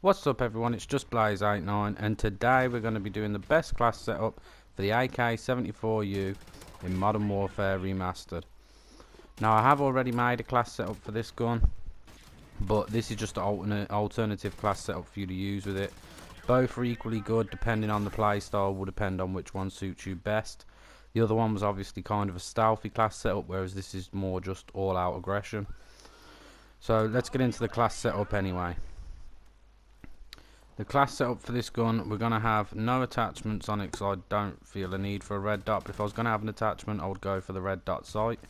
What's up everyone, it's just Blaze89 and today we're going to be doing the best class setup for the AK-74U in Modern Warfare Remastered. Now I have already made a class setup for this gun, but this is just an alternative class setup for you to use with it. Both are equally good depending on the playstyle, will depend on which one suits you best. The other one was obviously kind of a stealthy class setup, whereas this is more just all out aggression. So let's get into the class setup anyway. The class setup for this gun, we're going to have no attachments on it because I don't feel a need for a red dot, but if I was going to have an attachment I would go for the red dot sight.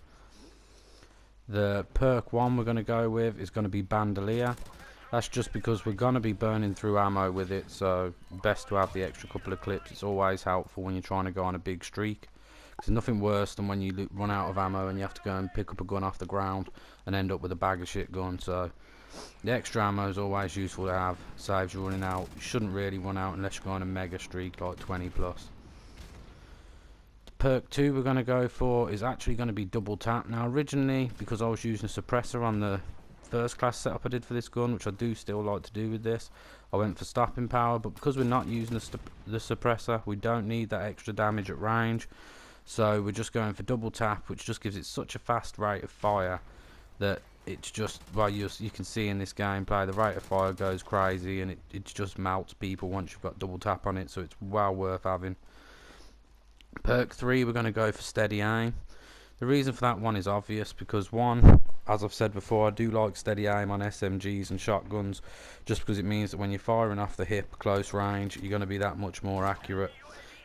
The perk one we're going to go with is going to be bandolier. That's just because we're going to be burning through ammo with it, so best to have the extra couple of clips. It's always helpful when you're trying to go on a big streak. There's nothing worse than when you run out of ammo and you have to go and pick up a gun off the ground and end up with a bag of shit gun. So the extra ammo is always useful to have, saves you running out. You shouldn't really run out unless you're on a mega streak like 20 plus. Perk 2 we're going to go for is actually going to be double tap. Now originally, because I was using a suppressor on the first class setup I did for this gun, which I do still like to do with this, I went for stopping power, but because we're not using the suppressor, we don't need that extra damage at range, so we're just going for double tap, which just gives it such a fast rate of fire that it's just, well, you can see in this gameplay the rate of fire goes crazy and it just melts people once you've got double tap on it, so it's well worth having. Perk 3 we're going to go for steady aim. The reason for that one is obvious, because one, as I've said before, I do like steady aim on SMGs and shotguns, just because it means that when you're firing off the hip close range you're going to be that much more accurate.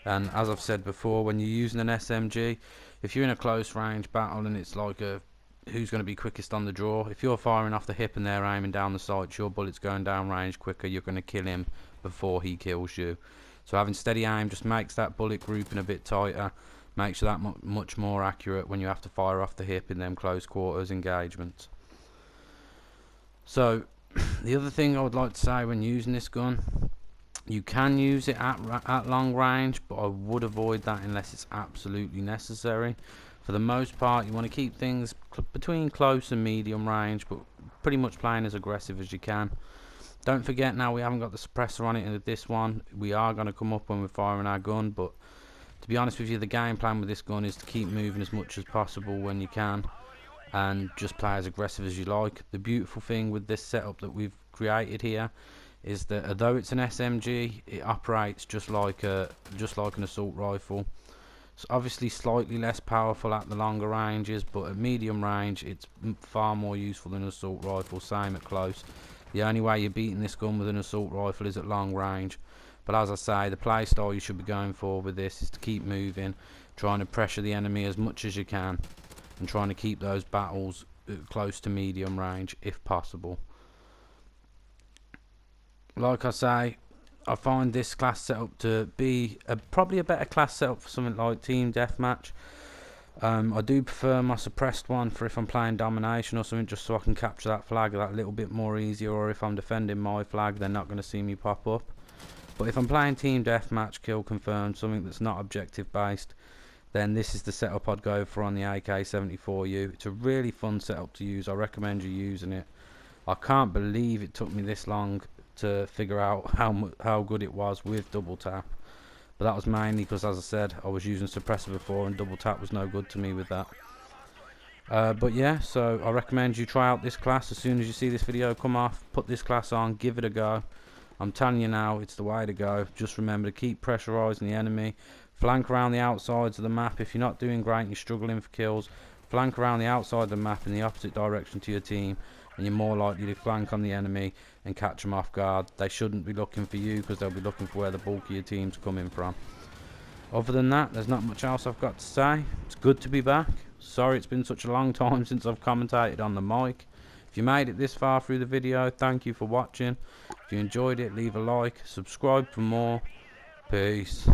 And as I've said before, when you're using an SMG, if you're in a close range battle and it's like a who's going to be quickest on the draw, if you're firing off the hip and they're aiming down the sights, your bullet's going down range quicker, you're going to kill him before he kills you. So having steady aim just makes that bullet grouping a bit tighter, makes you that much more accurate when you have to fire off the hip in them close quarters engagements. So the other thing I would like to say when using this gun, you can use it at long range, but I would avoid that unless it's absolutely necessary. For the most part you want to keep things between close and medium range, but pretty much playing as aggressive as you can. Don't forget, now we haven't got the suppressor on it in this one, we are going to come up when we're firing our gun, but to be honest with you, the game plan with this gun is to keep moving as much as possible when you can and just play as aggressive as you like. The beautiful thing with this setup that we've created here is that although it's an SMG, it operates just like an assault rifle. It's obviously slightly less powerful at the longer ranges, but at medium range it's far more useful than an assault rifle, same at close. The only way you're beating this gun with an assault rifle is at long range. But as I say, the playstyle you should be going for with this is to keep moving, trying to pressure the enemy as much as you can, and trying to keep those battles close to medium range if possible. Like I say, I find this class setup to be probably a better class setup for something like team deathmatch. I do prefer my suppressed one for if I'm playing domination or something, just so I can capture that flag that little bit more easier, or if I'm defending my flag they're not going to see me pop up. But if I'm playing team deathmatch, kill confirmed, something that's not objective based, then this is the setup I'd go for on the AK-74U. It's a really fun setup to use, I recommend you using it. I can't believe it took me this long to figure out how good it was with double tap, but that was mainly because, as I said, I was using suppressor before and double tap was no good to me with that. But yeah, so I recommend you try out this class as soon as you see this video come off. Put this class on, give it a go. I'm telling you now, it's the way to go. Just remember to keep pressurizing the enemy, flank around the outsides of the map. If you're not doing great and you're struggling for kills, flank around the outside of the map in the opposite direction to your team, and you're more likely to flank on the enemy and catch them off guard. They shouldn't be looking for you because they'll be looking for where the bulk of your team's coming from. Other than that, there's not much else I've got to say. It's good to be back. Sorry it's been such a long time since I've commentated on the mic. If you made it this far through the video, thank you for watching. If you enjoyed it, leave a like, subscribe for more. Peace.